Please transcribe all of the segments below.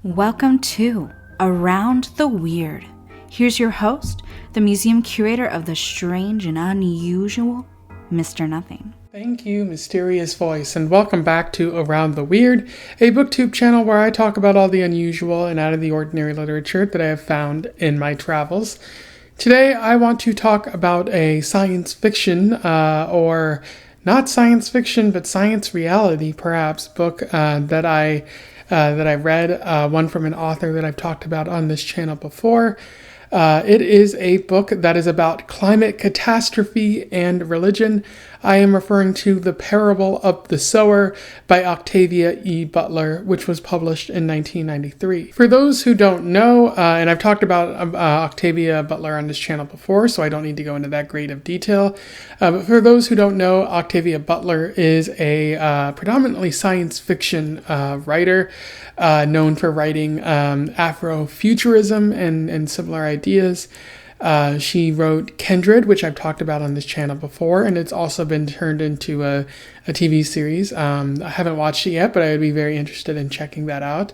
Welcome to Around the Weird. Here's your host, the museum curator of the strange and unusual, Mr. Nothing. Thank you, mysterious voice, and welcome back to Around the Weird, a booktube channel where I talk about all the unusual and out of the ordinary literature that I have found in my travels. Today, I want to talk about a science fiction, or not science fiction, but science reality, perhaps, book that I read, one from an author that I've talked about on this channel before. It is a book that is about climate catastrophe and religion. I am referring to The Parable of the Sower by Octavia Butler, which was published in 1993. For those who don't know, and I've talked about Octavia Butler on this channel before, so I don't need to go into that great of detail. But for those who don't know, Octavia Butler is a predominantly science fiction writer, known for writing Afrofuturism and similar ideas. She wrote Kindred, which I've talked about on this channel before, and it's also been turned into a TV series. I haven't watched it yet, but I would be very interested in checking that out.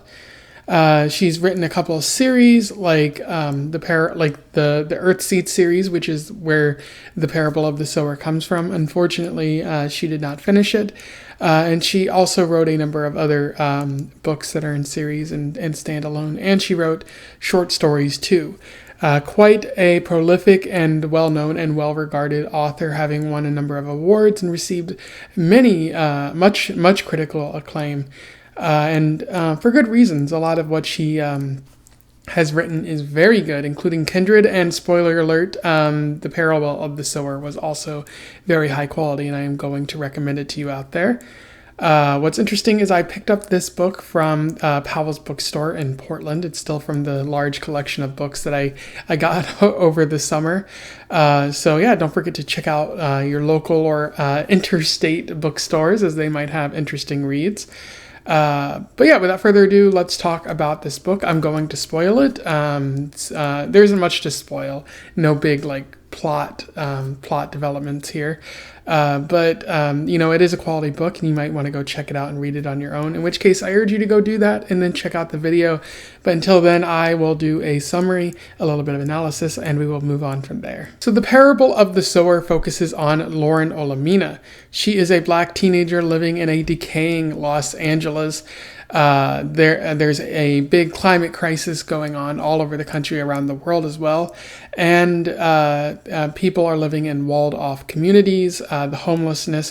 She's written a couple of series, like the Earthseed series, which is where The Parable of the Sower comes from. Unfortunately, she did not finish it. And she also wrote a number of other books that are in series and standalone, and she wrote short stories too. Quite a prolific and well-known and well-regarded author, having won a number of awards and received many, much critical acclaim, and for good reasons. A lot of what she has written is very good, including Kindred, and spoiler alert, The Parable of the Sower was also very high quality, and I am going to recommend it to you out there. What's interesting is I picked up this book from Powell's bookstore in Portland. It's still from the large collection of books that I got over the summer. So yeah, don't forget to check out your local or interstate bookstores, as they might have interesting reads. But yeah, without further ado, let's talk about this book. I'm going to spoil it. There isn't much to spoil. No big plot developments here. But it is a quality book, and you might want to go check it out and read it on your own, in which case I urge you to go do that and then check out the video. But until then, I will do a summary, a little bit of analysis, and we will move on from there. So The Parable of the Sower focuses on Lauren Olamina. She is a black teenager living in a decaying Los Angeles. There's a big climate crisis going on all over the country, around the world as well, and people are living in walled-off communities. The homelessness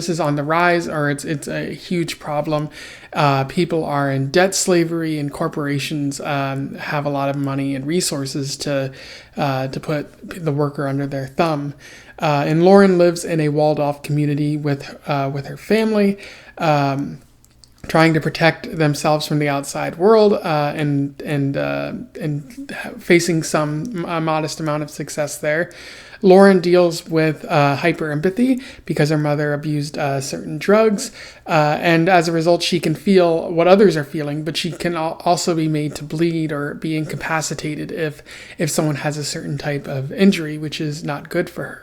is on the rise, or it's a huge problem. People are in debt slavery, and corporations have a lot of money and resources to put the worker under their thumb. And Lauren lives in a walled-off community with her family, trying to protect themselves from the outside world, and facing some modest amount of success there. Lauren deals with hyper-empathy because her mother abused certain drugs, and as a result, she can feel what others are feeling, but she can also be made to bleed or be incapacitated if someone has a certain type of injury, which is not good for her.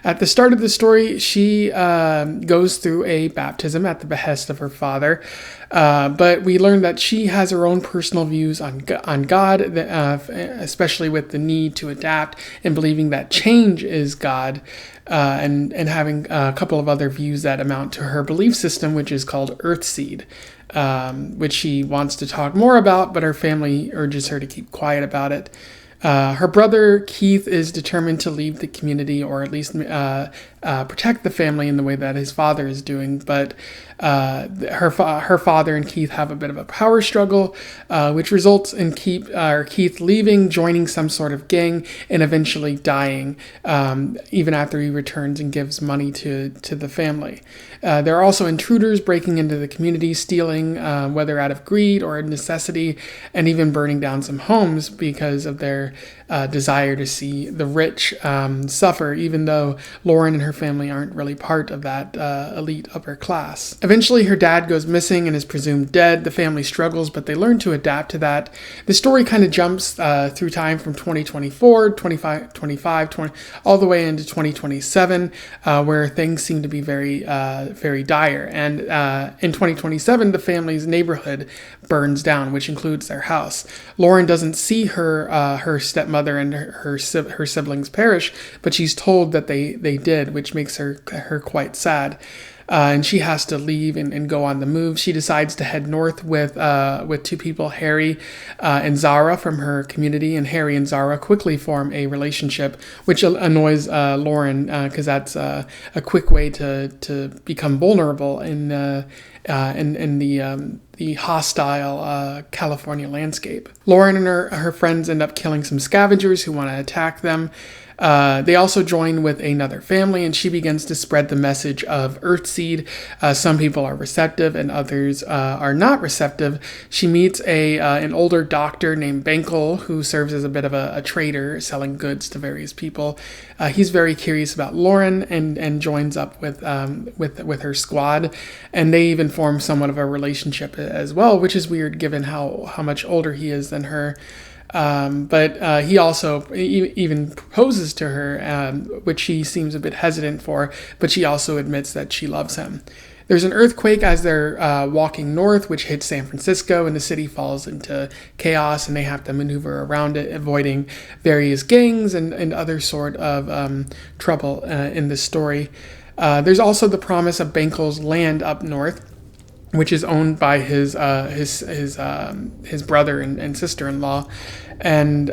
At the start of the story, she goes through a baptism at the behest of her father, but we learn that she has her own personal views on God, especially with the need to adapt and believing that change is God, and having a couple of other views that amount to her belief system, which is called Earthseed, which she wants to talk more about, but her family urges her to keep quiet about it. Her brother, Keith, is determined to leave the community, or at least protect the family in the way that his father is doing. But her father and Keith have a bit of a power struggle, which results in Keith leaving, joining some sort of gang, and eventually dying, even after he returns and gives money to the family. There are also intruders breaking into the community, stealing, whether out of greed or necessity, and even burning down some homes because of their desire to see the rich suffer, even though Lauren and her family aren't really part of that elite upper class. Eventually, her dad goes missing and is presumed dead. The family struggles, but they learn to adapt to that. The story kind of jumps through time from 2024, 25, 20, all the way into 2027, where things seem to be very dire. And in 2027, the family's neighborhood burns down, which includes their house. Lauren doesn't see her stepmother and her siblings perish, but she's told that they did, which makes her quite sad. And she has to leave and go on the move. She decides to head north with two people, Harry and Zara from her community. And Harry and Zara quickly form a relationship, which annoys Lauren because that's a quick way to become vulnerable in the hostile California landscape. Lauren and her friends end up killing some scavengers who want to attack them. They also join with another family, and she begins to spread the message of Earthseed. Some people are receptive, and others are not receptive. She meets an older doctor named Benkel, who serves as a bit of a trader, selling goods to various people. He's very curious about Lauren and joins up with her squad, and they even form somewhat of a relationship as well, which is weird given how much older he is than her. But he also even proposes to her, which she seems a bit hesitant for, but she also admits that she loves him. There's an earthquake as they're walking north, which hits San Francisco, and the city falls into chaos, and they have to maneuver around it, avoiding various gangs and other sort of trouble in this story. There's also the promise of Benkel's land up north, which is owned by his brother and sister-in-law, and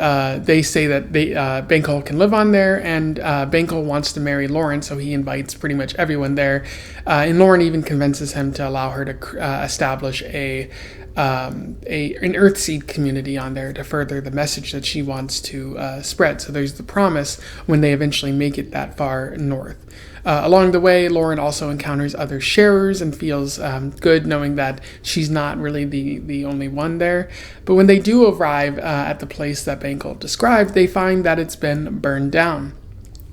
they say that Benkel can live on there, and Benkel wants to marry Lauren, so he invites pretty much everyone there, and Lauren even convinces him to allow her to establish an Earthseed community on there to further the message that she wants to spread. So there's the promise when they eventually make it that far north. Along the way, Lauren also encounters other sharers and feels good knowing that she's not really the only one there. But when they do arrive at the place that Benkel described, they find that it's been burned down,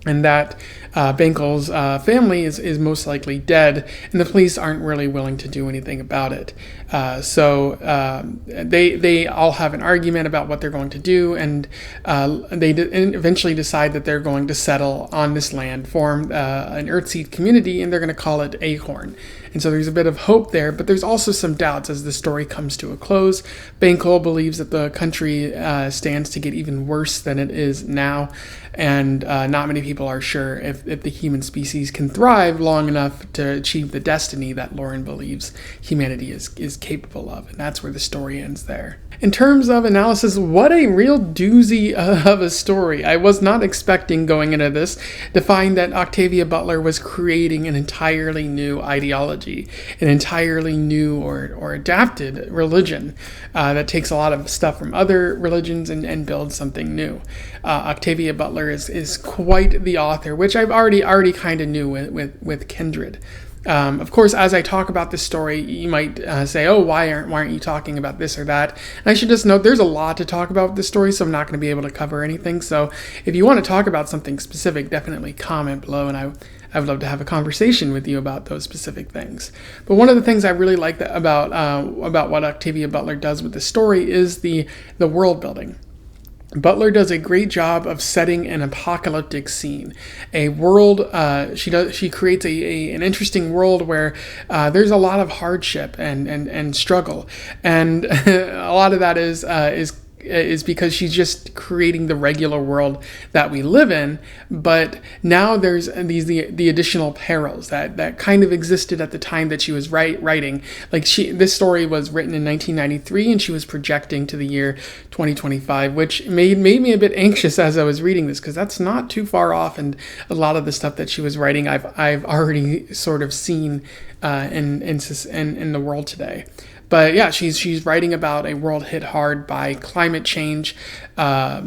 and that Benkel's family is most likely dead, and the police aren't really willing to do anything about it. So they all have an argument about what they're going to do, and they eventually decide that they're going to settle on this land, form an Earthseed community, and they're going to call it Acorn. And so there's a bit of hope there, but there's also some doubts as the story comes to a close. Benkel believes that the country stands to get even worse than it is now, and not many people are sure if the human species can thrive long enough to achieve the destiny that Lauren believes humanity is capable of. And that's where the story ends there. In terms of analysis, what a real doozy of a story. I was not expecting going into this to find that Octavia Butler was creating an entirely new ideology, an entirely new or adapted religion that takes a lot of stuff from other religions and builds something new. Octavia Butler is quite the author, which I've already kind of knew with Kindred. Of course, as I talk about this story, you might say, oh, why aren't you talking about this or that? And I should just note there's a lot to talk about with this story, so I'm not going to be able to cover anything. So if you want to talk about something specific, definitely comment below, and I would love to have a conversation with you about those specific things. But one of the things I really like about what Octavia Butler does with the story is the world building. Butler does a great job of setting an apocalyptic scene, a world. She creates an interesting world where there's a lot of hardship and struggle, and a lot of that is because she's just creating the regular world that we live in, but now there's the additional perils that kind of existed at the time that she was writing. Like this story was written in 1993, and she was projecting to the year 2025, which made me a bit anxious as I was reading this, because that's not too far off, and a lot of the stuff that she was writing I've already sort of seen in the world today. But yeah, she's writing about a world hit hard by climate change, a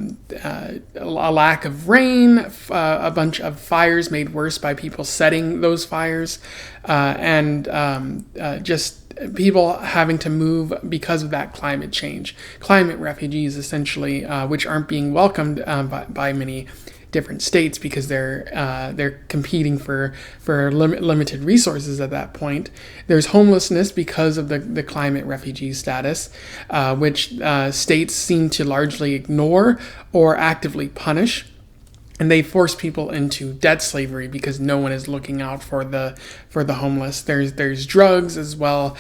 lack of rain, a bunch of fires made worse by people setting those fires, and just people having to move because of that climate change. Climate refugees, essentially, which aren't being welcomed by many different states because they're competing for limited resources at that point. There's homelessness because of the climate refugee status, which states seem to largely ignore or actively punish. And they force people into debt slavery because no one is looking out for the homeless. There's drugs as well,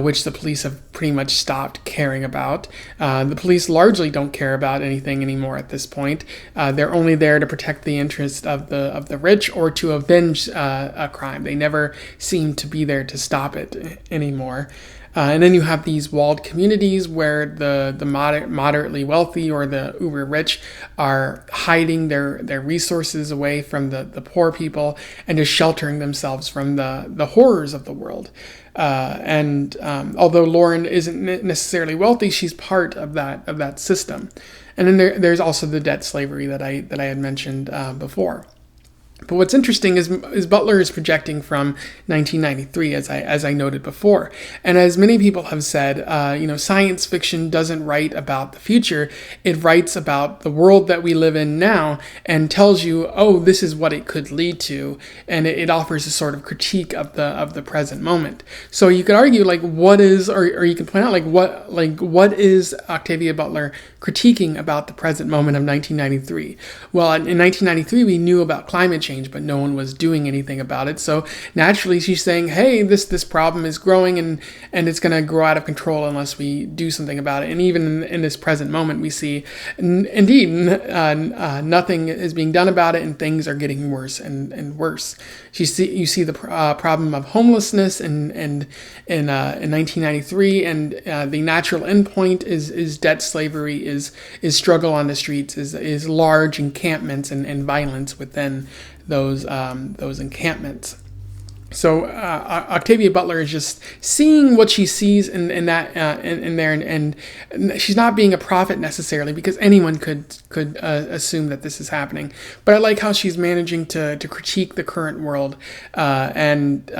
which the police have pretty much stopped caring about. The police largely don't care about anything anymore at this point. They're only there to protect the interests of the rich or to avenge a crime. They never seem to be there to stop it anymore. And then you have these walled communities where the moderately wealthy or the uber rich are hiding their resources away from the poor people and just sheltering themselves from the horrors of the world. Although Lauren isn't necessarily wealthy, she's part of that system. And then there's also the debt slavery that I had mentioned before. But what's interesting is Butler is projecting from 1993, as I noted before. And as many people have said, science fiction doesn't write about the future. It writes about the world that we live in now and tells you, oh, this is what it could lead to. And it offers a sort of critique of the present moment. So you could argue, what is, or you can point out, what is Octavia Butler critiquing about the present moment of 1993? Well, in 1993, we knew about climate change, but no one was doing anything about it. So naturally, she's saying, hey, this problem is growing and it's going to grow out of control unless we do something about it. And even in this present moment, we see, indeed, nothing is being done about it, and things are getting worse and worse. You see the problem of homelessness in 1993, and the natural endpoint is debt slavery, is struggle on the streets, is large encampments and violence within those encampments. So Octavia Butler is just seeing what she sees in there, and she's not being a prophet necessarily, because anyone could assume that this is happening. But I like how she's managing to critique the current world and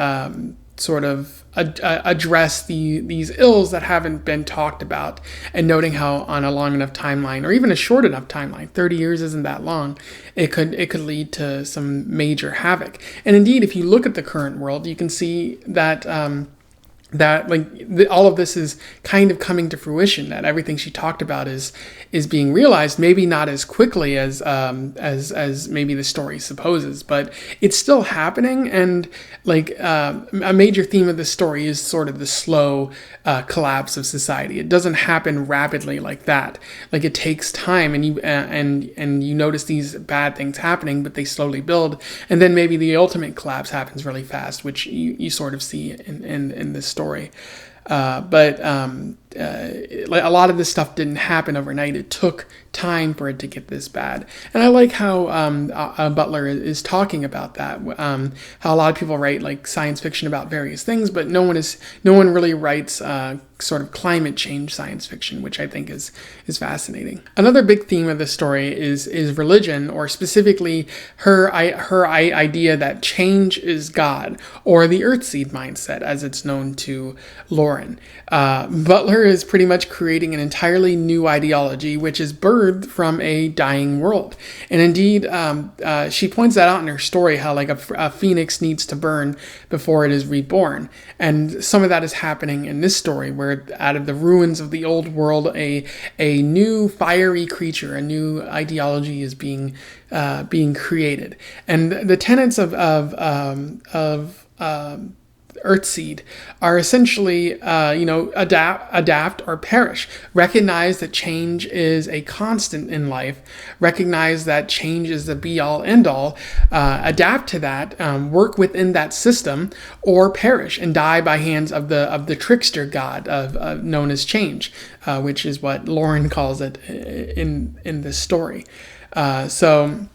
sort of address these ills that haven't been talked about, and noting how on a long enough timeline, or even a short enough timeline, 30 years isn't that long, it could lead to some major havoc. And indeed, if you look at the current world, you can see that all of this is kind of coming to fruition, that everything she talked about is being realized, maybe not as quickly as maybe the story supposes, but it's still happening. And a major theme of the story is sort of the slow collapse of society. It doesn't happen rapidly like that. It takes time, and you notice these bad things happening, but they slowly build, and then maybe the ultimate collapse happens really fast, which you sort of see in this story. But a lot of this stuff didn't happen overnight. It took time for it to get this bad. And I like how Butler is talking about that. How a lot of people write science fiction about various things, but no one really writes sort of climate change science fiction, which I think is fascinating. Another big theme of the story is religion, or specifically her idea that change is God, or the Earthseed mindset, as it's known to Lauren. Butler is pretty much creating an entirely new ideology, which is birthed from a dying world. And indeed, she points that out in her story, how a phoenix needs to burn before it is reborn. And some of that is happening in this story, where out of the ruins of the old world, a new fiery creature, a new ideology is being created. And the tenets of Earthseed are essentially, adapt or perish. Recognize that change is a constant in life. Recognize that change is the be-all, end-all. Adapt to that. Work within that system, or perish and die by hands of the trickster god known as change, which is what Lauren calls it in this story. So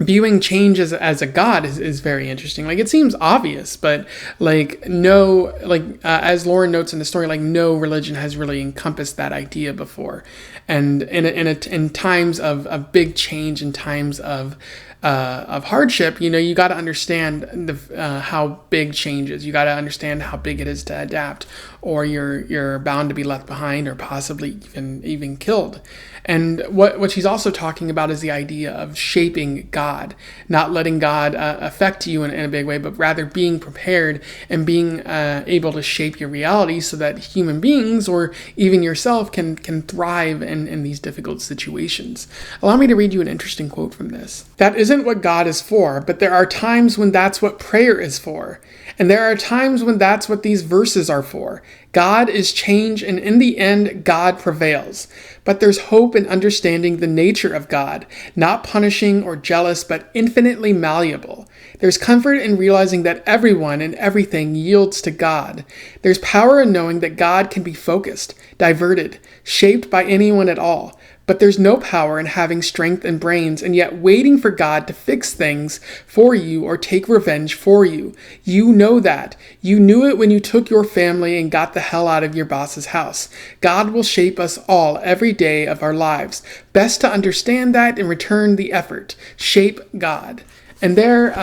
viewing change as a god is very interesting. It seems obvious, but as Lauren notes in the story, no religion has really encompassed that idea before. And in times of big change, in times of hardship, you got to understand how big change is. You got to understand how big it is to adapt, or you're bound to be left behind, or possibly even killed. And what she's also talking about is the idea of shaping God God, not letting God affect you in a big way, but rather being prepared and being able to shape your reality so that human beings or even yourself can thrive in these difficult situations. Allow me to read you an interesting quote from this. That isn't what God is for, but there are times when that's what prayer is for. And there are times when that's what these verses are for. God is change, and in the end, God prevails. But there's hope in understanding the nature of God, not punishing or jealous, but infinitely malleable. There's comfort in realizing that everyone and everything yields to God. There's power in knowing that God can be focused, diverted, shaped by anyone at all. But there's no power in having strength and brains and yet waiting for God to fix things for you or take revenge for you. You know that. You knew it when you took your family and got the hell out of your boss's house. God will shape us all every day of our lives. Best to understand that and return the effort. Shape God. And there,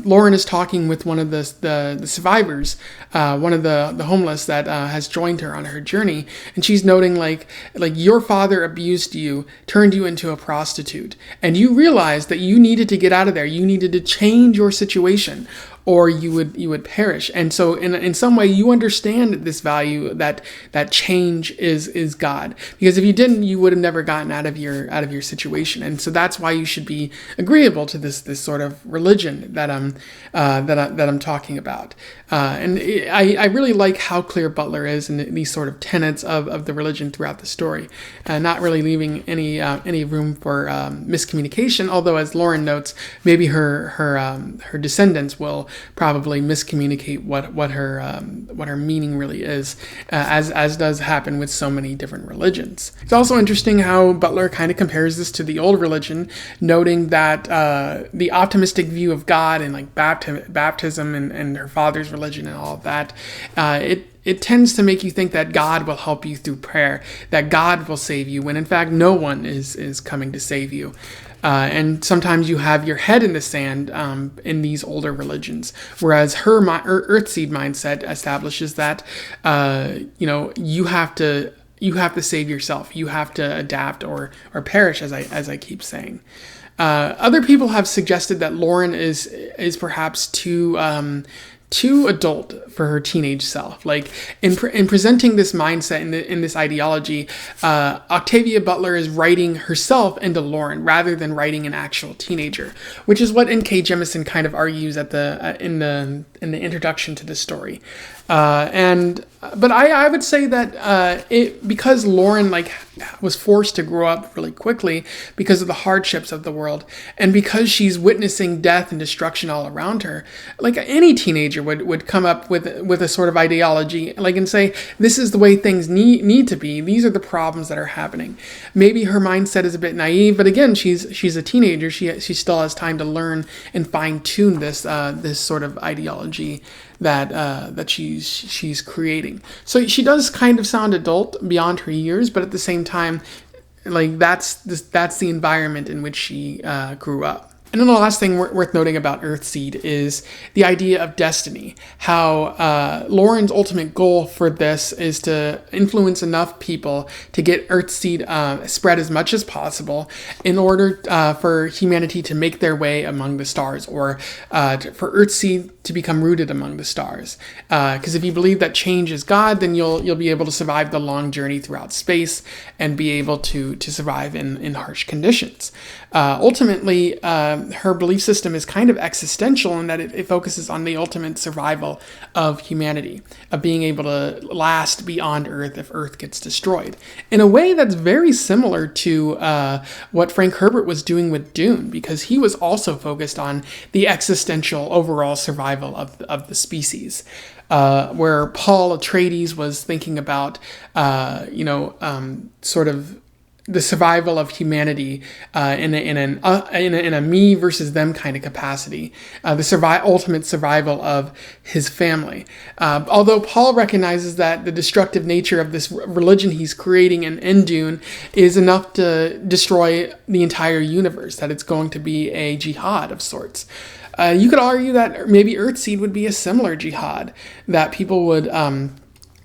Lauren is talking with one of the survivors, one of the homeless that has joined her on her journey, and she's noting like your father abused you, turned you into a prostitute, and you realized that you needed to get out of there. You needed to change your situation, or you would perish. And so in some way you understand this value that change is God, because if you didn't, you would have never gotten out of your situation. And so that's why you should be agreeable to this sort of religion that I'm talking about. And I really like how clear Butler is in these sort of tenets of the religion throughout the story, not really leaving any room for miscommunication. Although, as Lauren notes, maybe her descendants will probably miscommunicate what her meaning really is, as does happen with so many different religions. It's also interesting how Butler kind of compares this to the old religion, noting that the optimistic view of God and like baptism and her father's religion and all of that, it tends to make you think that God will help you through prayer, that God will save you, when in fact no one is coming to save you. And sometimes you have your head in the sand in these older religions, whereas her earthseed mindset establishes that you have to save yourself, you have to adapt or perish, as I keep saying. Other people have suggested that Lauren is perhaps too adult for her teenage self. Like in presenting this mindset in this ideology, Octavia Butler is writing herself into Lauren rather than writing an actual teenager, which is what N.K. Jemisin kind of argues at in the introduction to the story. But I would say that because Lauren was forced to grow up really quickly because of the hardships of the world, and because she's witnessing death and destruction all around her, like any teenager would come up with a sort of ideology, and say, this is the way things need to be. These are the problems that are happening. Maybe her mindset is a bit naive, but again, she's a teenager. She still has time to learn and fine tune this sort of ideology that she's creating. So she does kind of sound adult beyond her years, but at the same time, that's the environment in which she grew up. And then the last thing worth noting about Earthseed is the idea of destiny. How Lauren's ultimate goal for this is to influence enough people to get Earthseed spread as much as possible in order for humanity to make their way among the stars, or for Earthseed to become rooted among the stars. Because if you believe that change is God, then you'll be able to survive the long journey throughout space and be able to survive in harsh conditions. Ultimately, her belief system is kind of existential in that it focuses on the ultimate survival of humanity, of being able to last beyond Earth if Earth gets destroyed, in a way that's very similar to what Frank Herbert was doing with Dune, because he was also focused on the existential overall survival of the species. Where Paul Atreides was thinking about, sort of the survival of humanity in a me versus them kind of capacity, the ultimate survival of his family. Although Paul recognizes that the destructive nature of this religion he's creating in Dune is enough to destroy the entire universe, that it's going to be a jihad of sorts. You could argue that maybe Earthseed would be a similar jihad, that people would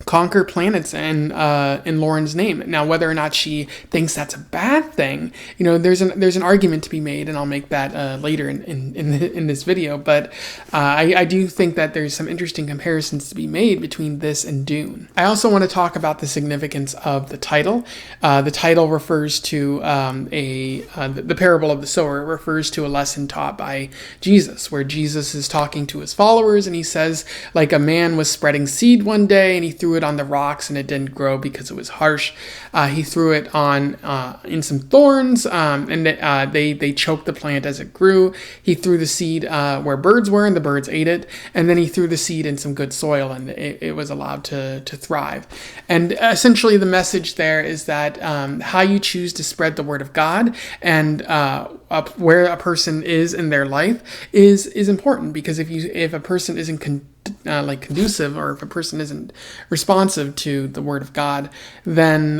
conquer planets in Lauren's name. Now, whether or not she thinks that's a bad thing, there's an argument to be made, and I'll make that later in this video. But I do think that there's some interesting comparisons to be made between this and Dune. I also want to talk about the significance of the title. The title refers to the parable of the sower refers to a lesson taught by Jesus, where Jesus is talking to his followers, and he says, like, a man was spreading seed one day, and he threw it on the rocks, and it didn't grow because it was harsh. He threw it on in some thorns, and they choked the plant as it grew. He threw the seed where birds were, and the birds ate it. And then he threw the seed in some good soil, and it was allowed to thrive. And essentially the message there is that how you choose to spread the word of God and where a person is in their life is important, because if a person isn't conducive, or if a person isn't responsive to the word of God, then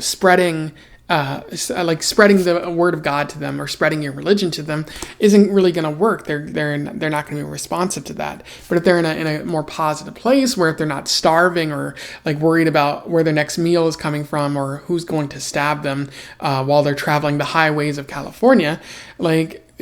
spreading the word of God to them, or spreading your religion to them, isn't really going to work. They're not going to be responsive to that. But if they're in a more positive place, where if they're not starving, or like worried about where their next meal is coming from, or who's going to stab them while they're traveling the highways of California,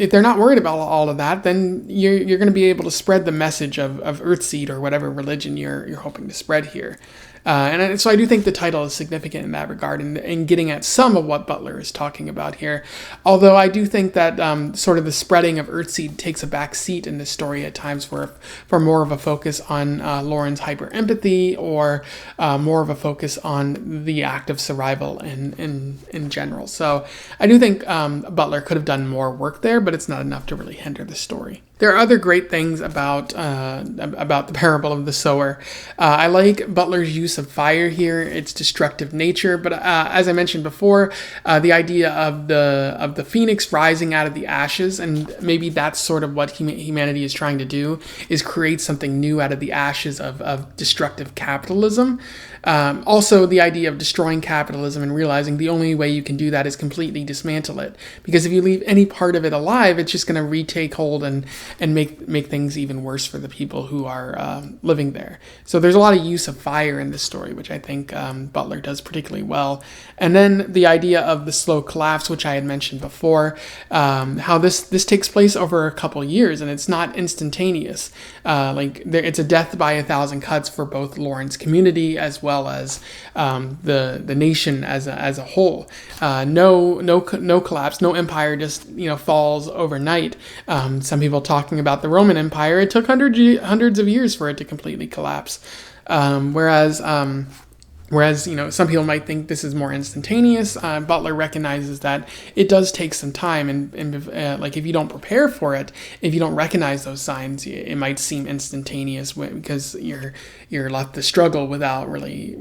if they're not worried about all of that, then you're going to be able to spread the message of Earthseed, or whatever religion you're hoping to spread here. And so I do think the title is significant in that regard, and getting at some of what Butler is talking about here. Although I do think that sort of the spreading of Earthseed takes a back seat in this story at times for more of a focus on Lauren's hyper-empathy, or more of a focus on the act of survival in general. So I do think Butler could have done more work there, but it's not enough to really hinder the story. There are other great things about the parable of the sower. I like Butler's use of fire here, its destructive nature. But as I mentioned before, the idea of the phoenix rising out of the ashes, and maybe that's sort of what humanity is trying to do, is create something new out of the ashes of destructive capitalism. Also, the idea of destroying capitalism and realizing the only way you can do that is completely dismantle it. Because if you leave any part of it alive, it's just going to retake hold and make things even worse for the people who are living there. So there's a lot of use of fire in this story, which I think Butler does particularly well. And then the idea of the slow collapse, which I had mentioned before, how this takes place over a couple years, and it's not instantaneous. It's a death by 1,000 cuts for both Lauren's community as well as the nation as a whole. No collapse, no empire just falls overnight. Some people talking about the Roman Empire, it took hundreds of years for it to completely collapse. Whereas some people might think this is more instantaneous. Butler recognizes that it does take some time, and if you don't prepare for it, if you don't recognize those signs, it might seem instantaneous because you're left to struggle without really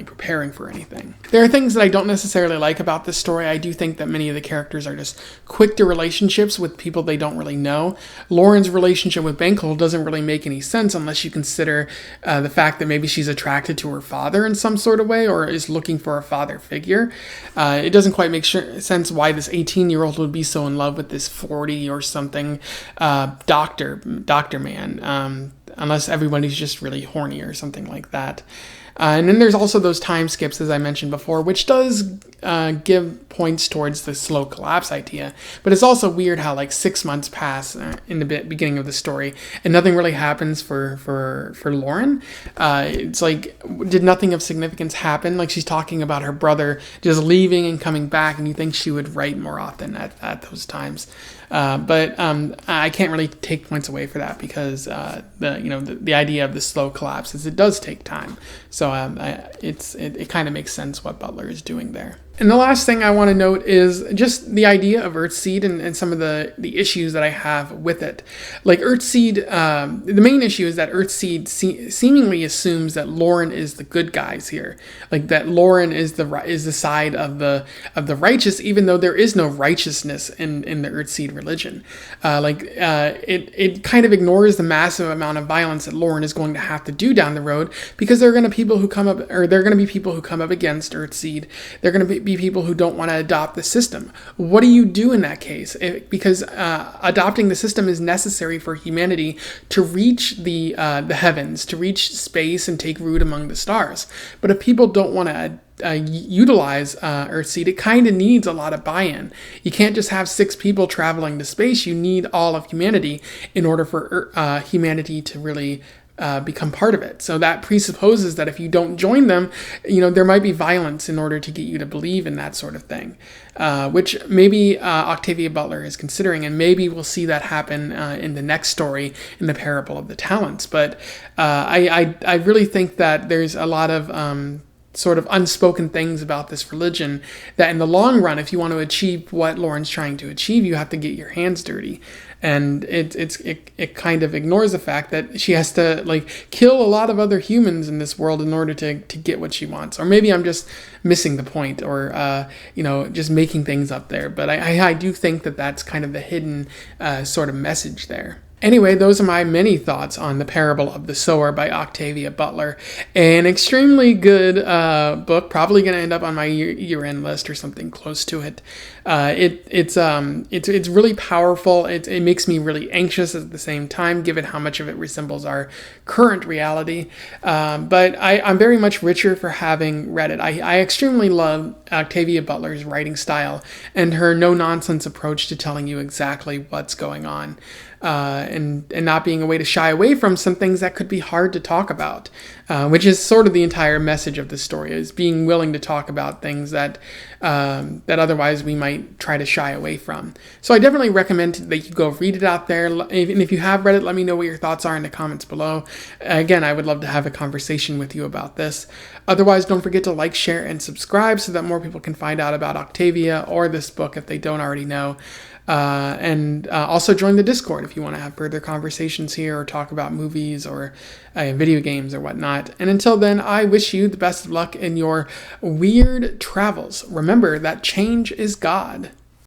preparing for anything. There are things that I don't necessarily like about this story. I do think that many of the characters are just quick to relationships with people they don't really know. Lauren's relationship with Bankel doesn't really make any sense unless you consider the fact that maybe she's attracted to her father in some sort of way, or is looking for a father figure. It doesn't quite make sense why this 18-year-old would be so in love with this 40 or something doctor man, unless everybody's just really horny or something like that. And then there's also those time skips, as I mentioned before, which does give points towards the slow collapse idea. But it's also weird how 6 months pass in the beginning of the story and nothing really happens for Lauren. It's did nothing of significance happen? She's talking about her brother just leaving and coming back, and you think she would write more often at those times. But I can't really take points away for that, because the idea of the slow collapse is it does take time. So it kind of makes sense what Butler is doing there. And the last thing I want to note is just the idea of Earthseed and some of the issues that I have with it. Earthseed, the main issue is that Earthseed seemingly assumes that Lauren is the good guys here, that Lauren is the side of the righteous, even though there is no righteousness in the Earthseed religion. It kind of ignores the massive amount of violence that Lauren is going to have to do down the road, because there are going to be people who come up against Earthseed. They're going to be people who don't want to adopt the system. What do you do in that case? Because adopting the system is necessary for humanity to reach the heavens, to reach space and take root among the stars. But if people don't want to utilize Earthseed, it kind of needs a lot of buy-in. You can't just have 6 people traveling to space. You need all of humanity in order for humanity to really become part of it. So that presupposes that if you don't join them, there might be violence in order to get you to believe in that sort of thing, which maybe Octavia Butler is considering, and maybe we'll see that happen in the next story in the parable of the talents. But I really think that there's a lot of sort of unspoken things about this religion that in the long run, if you want to achieve what Lauren's trying to achieve, you have to get your hands dirty. And it kind of ignores the fact that she has to kill a lot of other humans in this world in order to get what she wants. Or maybe I'm just missing the point, or just making things up there. But I do think that that's kind of the hidden sort of message there. Anyway, those are my many thoughts on The Parable of the Sower by Octavia Butler. An extremely good book, probably going to end up on my year-end list or something close to it. It's really powerful. It makes me really anxious at the same time, given how much of it resembles our current reality. But I'm very much richer for having read it. I extremely love Octavia Butler's writing style and her no-nonsense approach to telling you exactly what's going on. And not being a way to shy away from some things that could be hard to talk about, which is sort of the entire message of the story, is being willing to talk about things that otherwise we might try to shy away from. So I definitely recommend that you go read it out there. And if you have read it, let me know what your thoughts are in the comments below. Again, I would love to have a conversation with you about this. Otherwise, don't forget to like, share, and subscribe so that more people can find out about Octavia or this book if they don't already know. And also join the Discord if you want to have further conversations here or talk about movies or video games or whatnot. And until then, I wish you the best of luck in your weird travels. Remember that change is God.